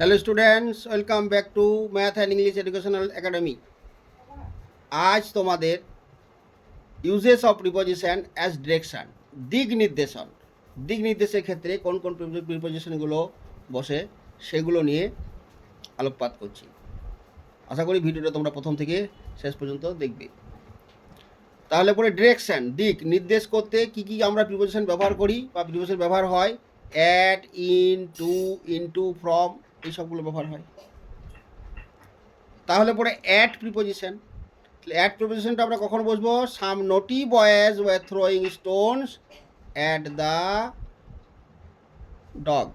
Hello students, welcome back to math and English educational academy. আজ তোমাদের uses of preposition as direction, দিক নির্দেশন, দিক নির্দেশের ক্ষেত্রে কোন কোন প্রিপোজিশনগুলো বসে সেগুলো নিয়ে আলোকপাত করছি। আশা করি ভিডিওটা তোমরা প্রথম থেকে শেষ পর্যন্ত দেখবে। তাহলে পরে ডিরেকশন, দিক নির্দেশ করতে কি কি আমরা প্রিপোজিশন ব্যবহার করি বা প্রিপোজিশন ব্যবহার হয়, at, in, to, into, from, এই সবগুলো ব্যবহার হয়। তাহলে পরে অ্যাট প্রিপোজিশন, অ্যাট প্রিপোজিশনটা আমরা কখন বসবো? Some naughty boys were throwing stones at the dog,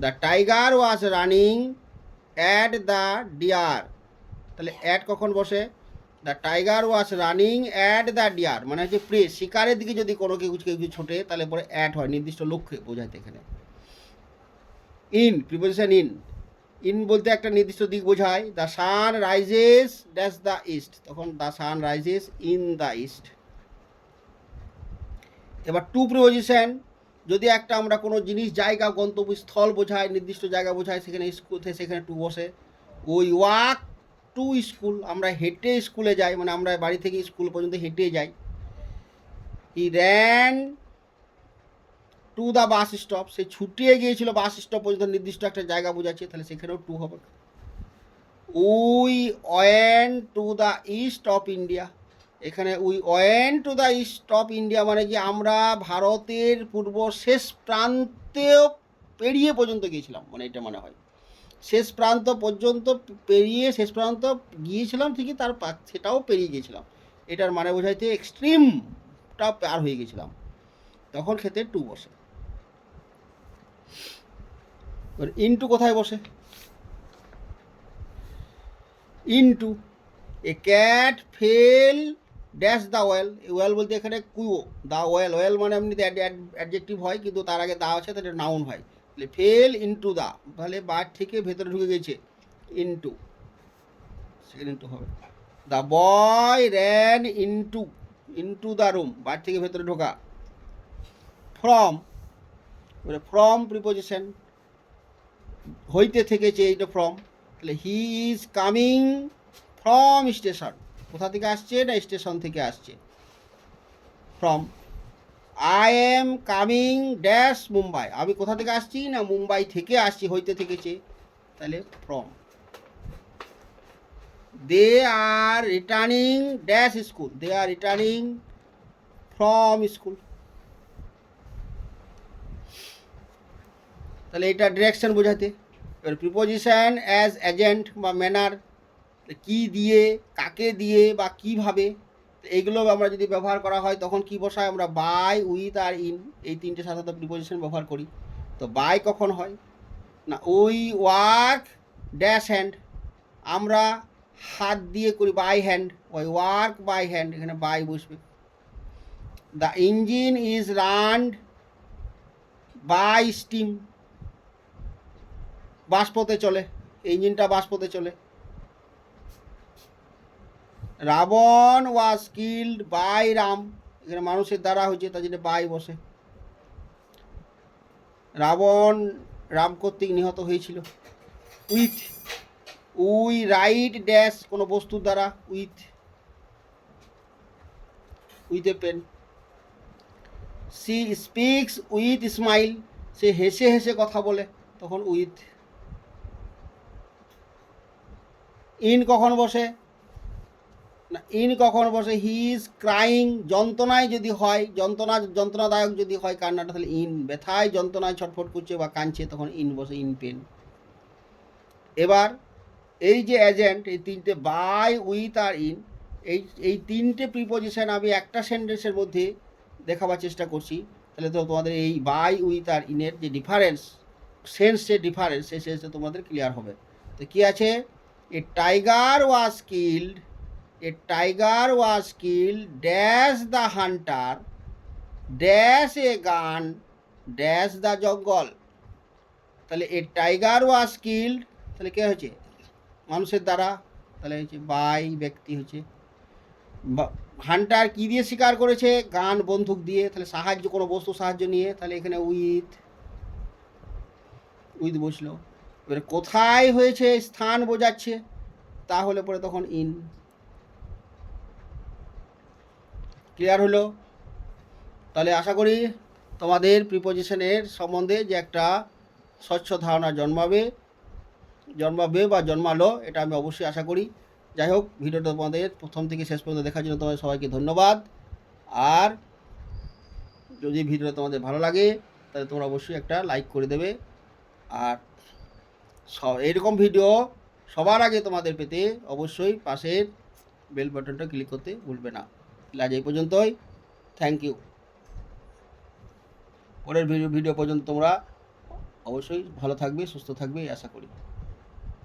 the tiger was running at the deer. তাহলে অ্যাট কখন বসে? The tiger was running at the deer, মানে হচ্ছে প্রে, শিকারের দিকে যদি কোনো কেউ কিছু ছোটে তাহলে পরে অ্যাট হয়, নির্দিষ্ট লক্ষ্যে বোঝাইতে। এখানে ইন প্রিপোজিশন, ইন বলতে একটা নির্দিষ্ট দিক বোঝায়। The sun rises dash the east, তখন the sun rises in the east. এবার টু প্রিপোজিশন, যদি একটা আমরা কোনো জিনিস, জায়গা, গন্তব্যস্থল বোঝায়, নির্দিষ্ট জায়গা বোঝায়, সেখানে স্কুল, সেখানে টু বসে। ওই ওয়াক টু স্কুল, আমরা হেঁটে স্কুলে যাই, মানে আমরা বাড়ি থেকে স্কুল পর্যন্ত হেঁটে যাই। He ran to the bus stop, সে ছুটিয়ে গিয়েছিল বাস স্টপ পর্যন্ত, নির্দিষ্ট একটা জায়গা বোঝাচ্ছে, তাহলে সেখানেও টু হবে। We went to the east of India, এখানে we went to the east of India মানে কি আমরা ভারতের পূর্ব শেষ প্রান্তেও পেরিয়ে পর্যন্ত গিয়েছিলাম, মানে এটা মনে হয় শেষ প্রান্ত পর্যন্ত পেরিয়ে, শেষ প্রান্ত গিয়েছিলাম ঠিকই, তার সেটাও পেরিয়ে গিয়েছিলাম, এটার মানে বোঝাইতে এক্সট্রিমটা পার হয়ে গেছিলাম, তখন ক্ষেত্রে টু বসে। ইনটু কোথায় বসে? Into a cat fail dash the well, well বলতে এখানে কুয়ো, দ্য ওয়েল, ওয়েল মানে এমনিতে অ্যাডজেক্টিভ হয়, কিন্তু তার আগে দা আছে, তাহলে নাউন হয়। তাহলে ফেল ইনটু দা, তাহলে বার থেকে ভেতরে ঢুকে গেছে, ইনটু, সেকেন্ড ইনটু হবে। The boy ran into, into the room, বার থেকে ভেতরে ঢোকা। ফ্রম, ফ্রম প্রিপোজিশন, হইতে থেকেছে, এইটা ফ্রম। তাহলে he is coming from station, কোথা থেকে আসছে? না স্টেশন থেকে আসছে, from. I am coming dash Mumbai, আমি কোথা থেকে আসছি? না মুম্বাই থেকে আসছি, হইতে থেকেছে, তাহলে from. They are returning dash school, they are returning from school. তাহলে এটা ডিরেকশন বোঝাতে। এবার প্রিপোজিশন অ্যাজ এজেন্ট বা ম্যানার, কি দিয়ে, কাকে দিয়ে বা কিভাবে, এইগুলো আমরা যদি ব্যবহার করা হয় তখন কি বসায়? আমরা বাই, উইথ আর ইন, এই তিনটে সাধারণত প্রিপোজিশন ব্যবহার করি। তো বাই কখন হয়? না উই ওয়ার্ক ড্যাশ হ্যান্ড, আমরা হাত দিয়ে করি, বাই হ্যান্ড, ওই ওয়ার্ক বাই হ্যান্ড, এখানে বাই বসবে। The engine is runned by steam, বাষ্পতে চলে, ইঞ্জিনটা বাষ্পতে চলে। Ravan was killed by Ram, এখানে মানুষের দ্বারা হয়েছে, তার জন্য বাই বসে। রাবণ রাম কর্তৃক নিহত হয়েছিল। উইথ, উই রাইট ড্যাশ, কোনো বস্তুর দ্বারা, with, with a pen. She speaks with smile, সে হেসে হেসে কথা বলে, তখন উইথ। ইন কখন বসে? না ইন কখন বসে? হি ইজ ক্রাইং, যন্ত্রণায় যদি হয়, যন্ত্রণাদায়ক যদি হয় কান্নাটা, তাহলে ইন। ব্যথায় যন্ত্রণায় ছটফট করছে বা কাঁদছে, তখন ইন বসে, ইন পেন। এবার এই যে এজেন্ট, এই তিনটে বাই, উইথ আর ইন, এই তিনটে প্রিপোজিশন আমি একটা সেন্টেন্সের মধ্যে দেখাবার চেষ্টা করছি, তাহলে তো তোমাদের এই বাই, উইথ আর ইনের যে ডিফারেন্স, সেন্সের ডিফারেন্স, সেই সেন্সটা তোমাদের ক্লিয়ার হবে। তো কী আছে? A tiger was killed, a tiger was killed dash the Hunter dash a গান ড্যাশ দ্য জঙ্গল। তাহলে এ টাইগার ওয়াজ কিল্ড, তাহলে কে হয়েছে? মানুষের দ্বারা, তাহলে হচ্ছে বাই, ব্যক্তি হচ্ছে। হান্টার কী দিয়ে শিকার করেছে? গান, বন্দুক দিয়ে, তাহলে সাহায্য, কোনো বস্তু সাহায্য নিয়ে, তাহলে এখানে উইথ, উইথ বসলো। এবারে কোথায় হয়েছে স্থান বোঝাচ্ছে, তাহলে পরে তখন ইন। ক্লিয়ার হলো? তাহলে আশা করি তোমাদের প্রিপোজিশনের সম্বন্ধে যে একটা স্বচ্ছ ধারণা জন্মাবে বা জন্মালো, এটা আমি অবশ্যই আশা করি। যাই হোক, ভিডিওটা তোমাদের প্রথম থেকে শেষ পর্যন্ত দেখার জন্য তোমাদের সবাইকে ধন্যবাদ। আর যদি ভিডিওটা তোমাদের ভালো লাগে তাহলে তোমরা অবশ্যই একটা লাইক করে দেবে। আর এরকম ভিডিও সবার আগে তোমাদের পেতে অবশ্যই পাশের বেল বাটনটা ক্লিক করতে ভুলবে না। আজ এই পর্যন্তই, থ্যাংক ইউ। পরের ভিডিও পর্যন্ত তোমরা অবশ্যই ভালো থাকবে, সুস্থ থাকবে, এই আশা করি।